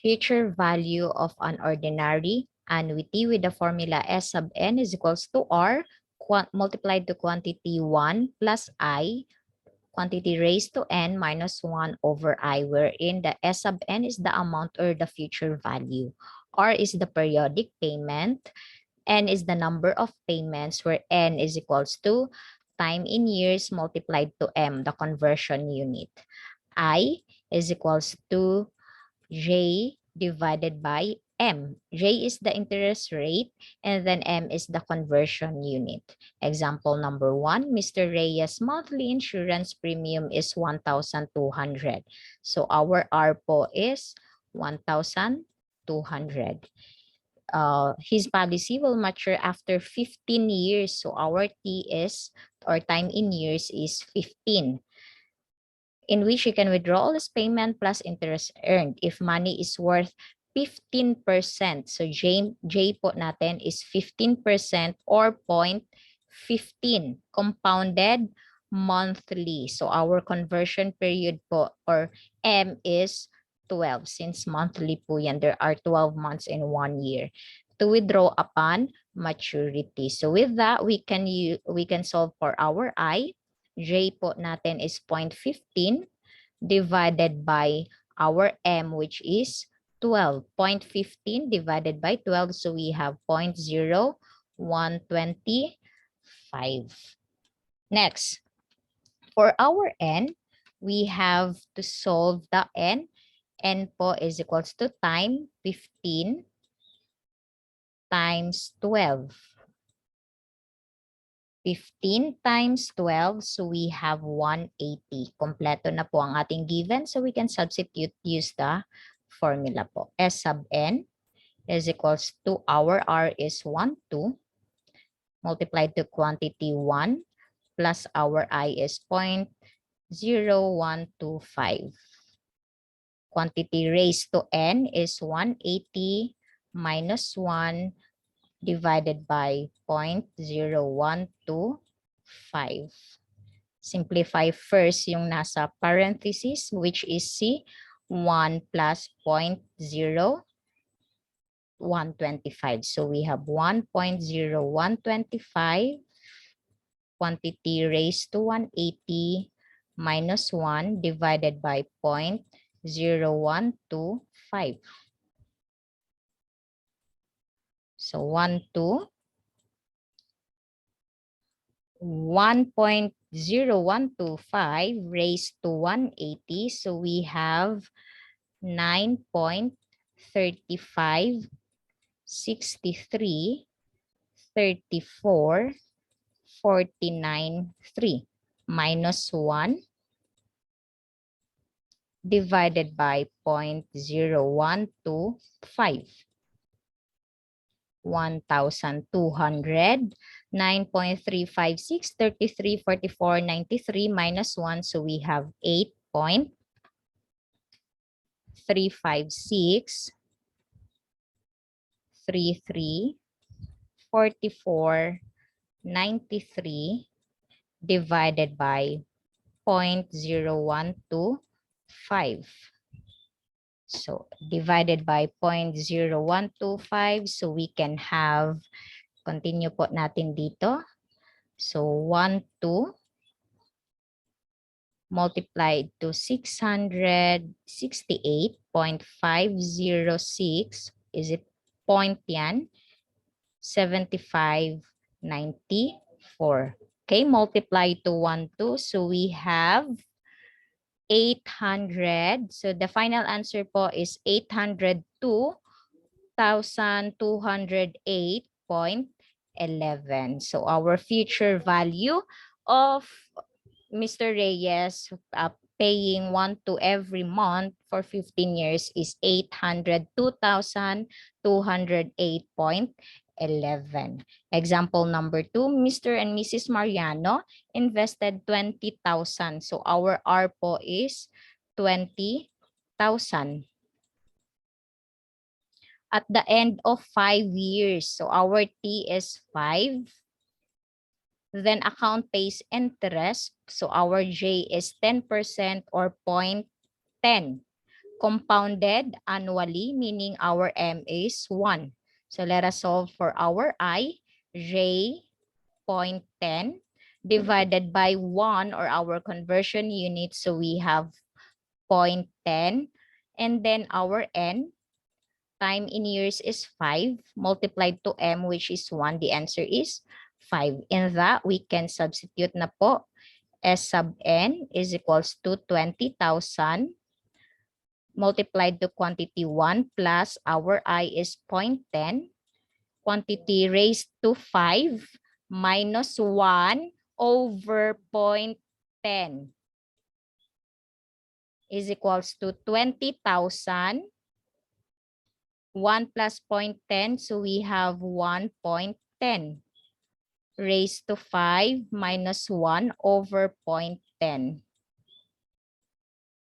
future value of an ordinary annuity with the formula S sub n is equals to R multiplied to quantity 1 plus I, quantity raised to n minus 1 over I, wherein the S sub n is the amount or the future value. R is the periodic payment. N is the number of payments, where N is equals to time in years multiplied to M, the conversion unit. I is equals to J divided by M. J is the interest rate, and then M is the conversion unit. Example number 1, Mr. Reyes' monthly insurance premium is 1,200. So our R po is 1,200. His policy will mature after 15 years. So our T is, or time in years, is 15, in which you can withdraw all this payment plus interest earned if money is worth 15%. So J po natin is 15% or 0.15 compounded monthly. So our conversion period po, or M, is 12, since monthly po yan. There are 12 months in 1 year to withdraw upon maturity. So with that, we can solve for our I. J po natin is 0.15 divided by our M, which is 12. 0.15 divided by 12, so we have 0.0125. Next, for our N, we have to solve the N. N po is equals to time 15 times 12. 15 times 12, so we have 180. Kompleto na po ang ating given, so we can substitute, use the formula po. S sub n is equals to, our R is 1, 2, multiplied to quantity 1, plus our I is 0.0125. Quantity raised to n is 180 minus 1 divided by 0.0125. Simplify first yung nasa parenthesis, which is C, 1 plus 0.0125. So we have 1.0125 quantity raised to 180 minus 1 divided by 0.0125. So 1.0125 raised to 180. So we have 9.35, 63, 34, 49, 3 minus 1 divided by 0.0125. 1,200, 9.356, 33, 44, 93 minus 1. So we have 8.356, 33, 44, 93 divided by 0.0125. So divided by 0.0125, so we can have, continue po natin dito. So 1, 2 multiplied to 668.506, is it point yan? 7594. Okay, multiply to 1, 2, so we have 800. So the final answer po is 802,208.11. So our future value of Mr. Reyes paying 1 to every month for 15 years is 802,208.11. Example number 2, Mr. and Mrs. Mariano invested 20,000. So our R po is 20,000. At the end of 5 years, so our T is 5. Then account pays interest. So our J is 10% or 0.10 compounded annually, meaning our M is 1. So let us solve for our I, J 0.10 divided by 1 or our conversion unit. So we have 0.10 and then our N time in years is 5 multiplied to M which is 1. The answer is 5. In that, we can substitute na po. S sub N is equals to 20,000 multiplied to quantity 1 plus our I is 0.10. Quantity raised to 5 minus 1 over 0.10 is equals to 20,000. 1 plus 0.10, so we have 1.10 raised to 5 minus 1 over 0.10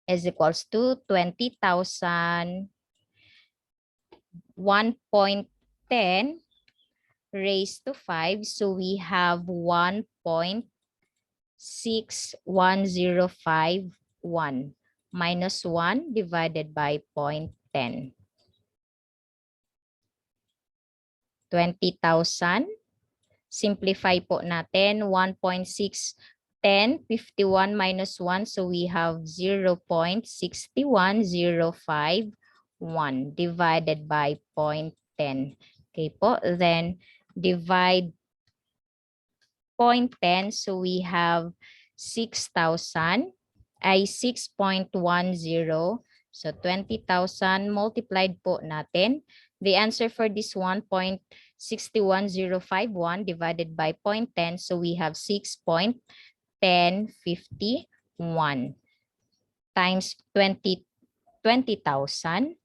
is equals to 20,000. 1.10 raised to 5, so we have 1.61051 minus 1 divided by 0.10. 20,000. Simplify po natin. 1.610, 51 minus 1. So we have 0.61051 divided by 0.10. Okay po. Then divide 0.10. So we have 6,000 ay 6.10. So 20,000 multiplied po natin. The answer for this 1.61051 divided by 0.10. So we have 6.1051 times 20,000.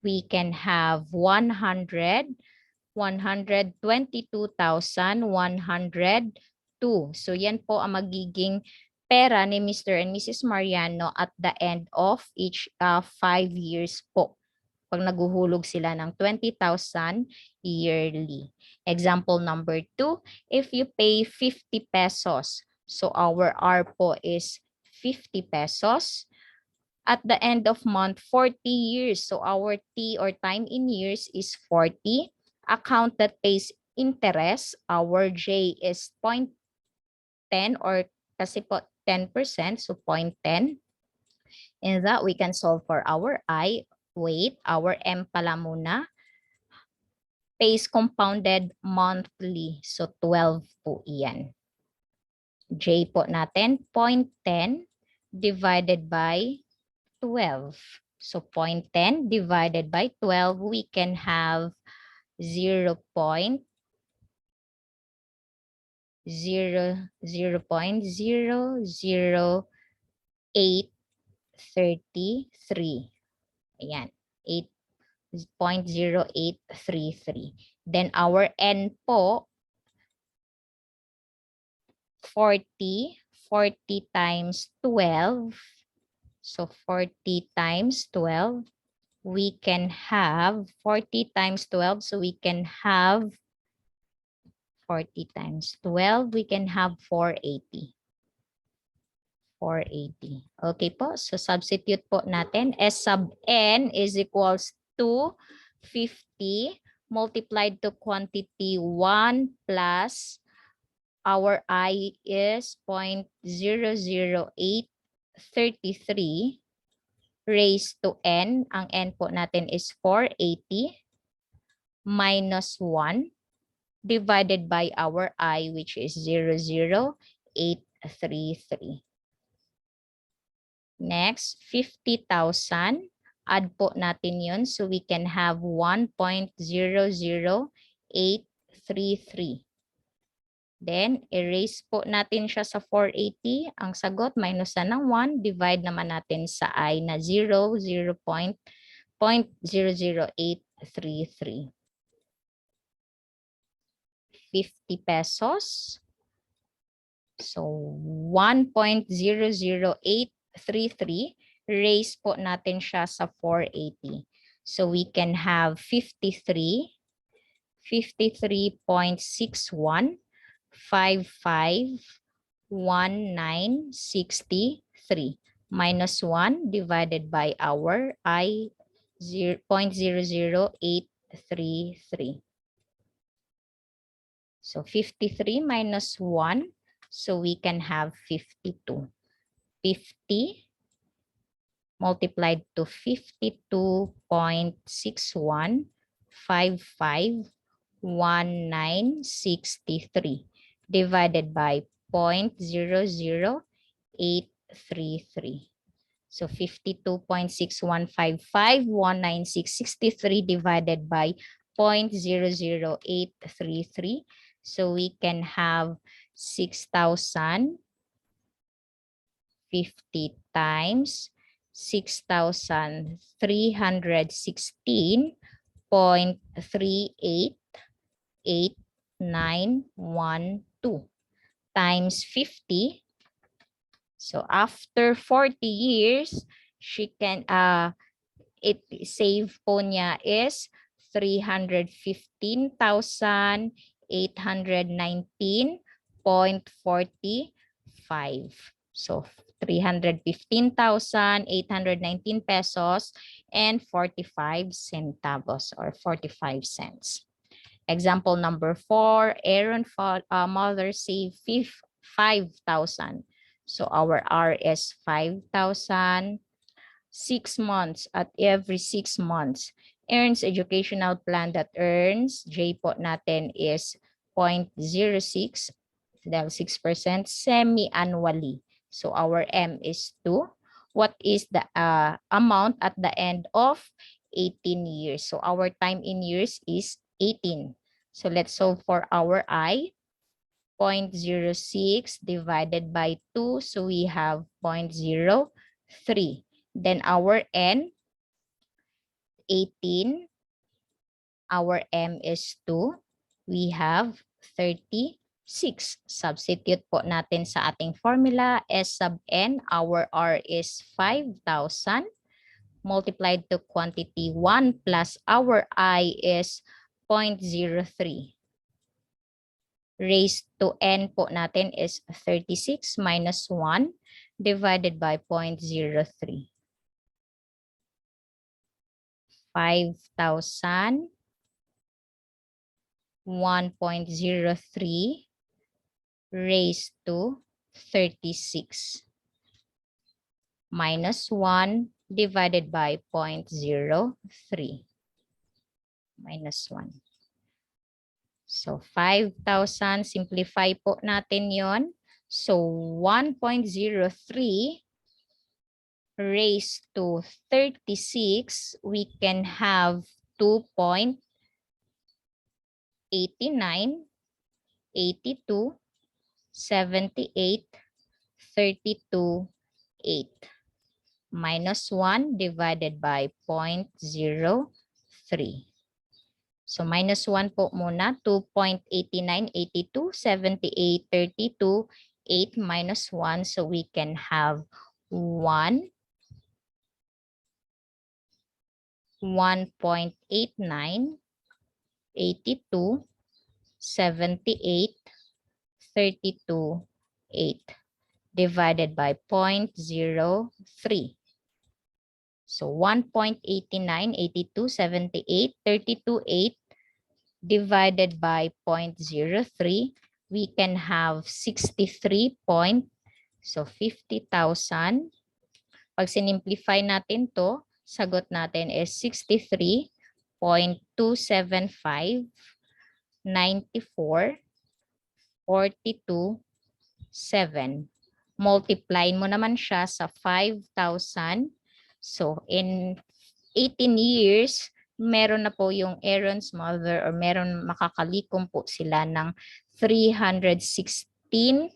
We can have 122,102. So yan po ang magiging pera ni Mr. and Mrs. Mariano at the end of each 5 years po. Pag naguhulog sila ng 20,000 yearly. Example number 2, if you pay 50 pesos, so our R po is 50 pesos. At the end of month, 40 years. So our T or time in years is 40. Account that pays interest, our J is 0.10 or kasi po 10%, so 0.10. In that, we can solve for our I. Wait, our M pala muna. Pays compounded monthly. So 12 po iyan. J po natin, 0.10 divided by 12. So 0.10 divided by 12, we can have 0.00833. Ayan, 8.0833. Then our N po, 40. 40 times 12. So 40 times 12, we can have 40 times 12. So we can have 40 times 12, we can have 480. 480. Okay po, so substitute po natin. S sub N is equals to 50 multiplied to quantity 1 plus our I is 0.00833 raised to N. Ang N po natin is 480 minus 1 divided by our I which is 0.0833. Next, 50,000. Add po natin yun. So we can have 1.00833. Then, erase po natin siya sa 480. Ang sagot, minus na ng 1. Divide naman natin sa I na 0.00833. 50 pesos. So, 1.00833. Raise po natin siya sa 480. So, we can have 53.61, 55, 1963. minus 1 divided by our I 0.00833. So 53 minus 1, so we can have 52. 50 multiplied to 52.61551963 divided by 0.00833. So 52.61551963 divided by 0.00833. So we can have 6,050 times 6,316.38891 times 50. So after 40 years, she can it save po niya is 315,819.45. So 315,819 pesos and 45 centavos or 45 cents. Example number 4, Aaron mother saved 5,000. So our R is 5,000. 6 months at every 6 months. Earns educational plan that earns, J po natin is 0.06, dahil 6% semi-annually. So our M is 2. What is the amount at the end of 18 years? So our time in years is 18. So let's solve for our I. 0.06 divided by 2. So we have 0.03. Then our N, 18. Our M is 2. We have 36. Substitute po natin sa ating formula. S sub N, our R is 5,000. Multiplied to quantity 1 plus our I is 0.03. Raised to N po natin is 36 minus 1 divided by 0.03. 5,000, 1.03 raised to 36 minus 1 divided by 0.03 minus 1. So 5,000, simplify po natin yon. So 1.03 raised to 36, we can have 2.89, 82, 78, 32, 8. Minus 1 divided by 0.03. So minus 1 po muna, 2.89, 82, 78, 32, 8 minus 1. So we can have 1, 1.89, 82, 78, 32, 8 divided by 0.03. So 1.89, 82, 78, 32, 8 divided by 0.03, we can have 63 point, so 50,000. Pag sinimplify natin to, sagot natin is 63.275, 94, 42, 7. Multiply mo naman siya sa 5,000. So in 18 years, meron na po yung Aaron's mother or meron makakalikom po sila ng 316,379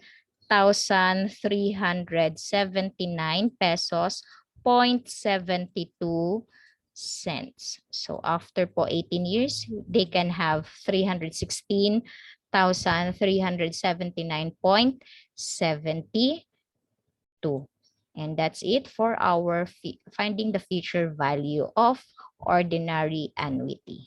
pesos 0.72 cents. So after po 18 years, they can have 316,379.72. And that's it for our finding the future value of ordinary annuity.